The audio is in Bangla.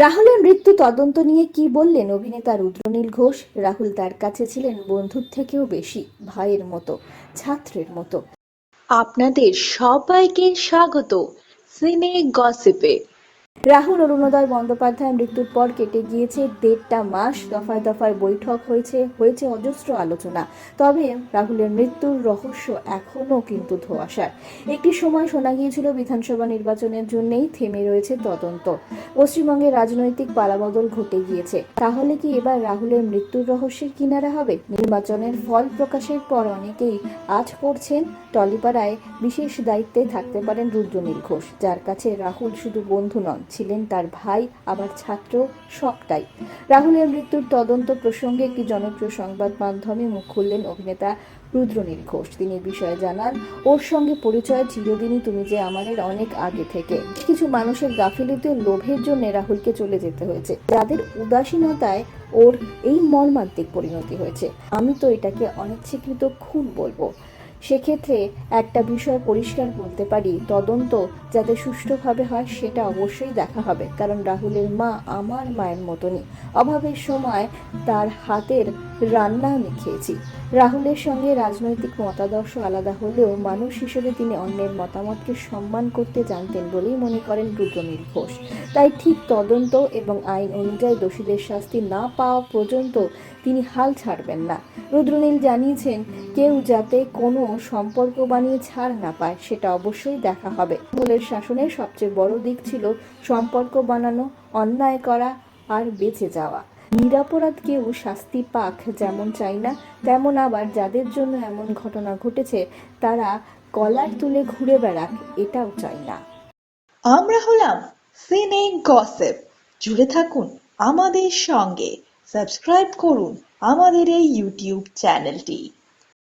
রাহুলের মৃত্যু তদন্ত নিয়ে কি বললেন অভিনেতা রুদ্রনীল ঘোষ? রাহুল তার কাছে ছিলেন বন্ধুর থেকেও বেশি, ভাইয়ের মতো, ছাত্রের মতো। আপনাদের সবাইকে স্বাগত সিনে গসিপে। রাহুল অরুণোদয় বন্দ্যোপাধ্যায় মৃত্যুর পর কেটে গিয়েছে 1.5টা মাস। দফায় দফায় বৈঠক হয়েছে অজস্র আলোচনা। তবে রাহুলের মৃত্যুর রহস্য এখনো কিন্তু ধোঁয়াশার। একটি সময় শোনা গিয়েছিল বিধানসভা নির্বাচনের জন্যই থেমে রয়েছে তদন্ত। পশ্চিমবঙ্গে রাজনৈতিক পালাবদল ঘটে গিয়েছে। তাহলে কি এবার রাহুলের মৃত্যুর রহস্যের কিনারা হবে? নির্বাচনের ফল প্রকাশের পর অনেকেই আজ পড়ছেন টলিপাড়ায় বিশেষ দায়িত্বে থাকতে পারেন রুদ্রনীল ঘোষ, যার কাছে রাহুল শুধু বন্ধু নন, ছিলেন তার ভাই, আবার ছাত্র, সবটাই। রাহুলের মৃত্যুর তদন্ত প্রসঙ্গে একটি জনপ্রিয় সংবাদ মাধ্যমে মুখ খুললেন অভিনেতা রুদ্রনীল ঘোষ। তিনি বিষয়ে জানান, ওর সঙ্গে পরিচয় চিরদিনই তুমি যে আমাদের অনেক আগে থেকে। কিছু মানুষের গাফিলতিতে লোভের জন্য রাহুলকে চলে যেতে হয়েছে, যাদের উদাসীনতায় ওর এই মর্মান্তিক পরিণতি হয়েছে। আমি তো এটাকে অনিচ্ছাকৃত খুন বলবো। সেক্ষেত্রে একটা বিষয় পরিষ্কার বলতে পারি, তদন্ত যাতে সুষ্ঠুভাবে হয় সেটা অবশ্যই দেখা হবে। কারণ রাহুলের মা আমার মায়ের মতনই। অভাবের সময় তার হাতের রান্না আমি খেয়েছি। রাহুলের সঙ্গে রাজনৈতিক মতাদর্শ আলাদা হলেও মানুষ হিসেবে তিনি অন্যের মতামতকে সম্মান করতে জানতেন বলেই মনে করেন রুদ্রনীল ঘোষ। তাই ঠিক তদন্ত এবং আইন অনুযায়ী দোষীদের শাস্তি না পাওয়া পর্যন্ত তিনি হাল ছাড়বেন না। রুদ্রনীল জানিয়েছেন, কেউ যাতে কোনো সম্পর্ক বানিয়ে ছাড় না পায় সেটা অবশ্যই দেখা হবে। মুঘলের শাসনের সবচেয়ে বড় দিক ছিল সম্পর্ক বানানো, অন্যায় করা আর বেঁচে যাওয়া। নিরপরাধ কেউ শাস্তি পাক যেমন চাই না, তেমন আবার যাদের জন্য এমন ঘটনা ঘটেছে তারা কলার তুলে ঘুরে বেড়াক, এটাও চাই না। আমরা হলাম সিনে গসিপ। জুড়ে থাকুন আমাদের সঙ্গে, সাবস্ক্রাইব করুন আমাদের এই ইউটিউব চ্যানেলটি।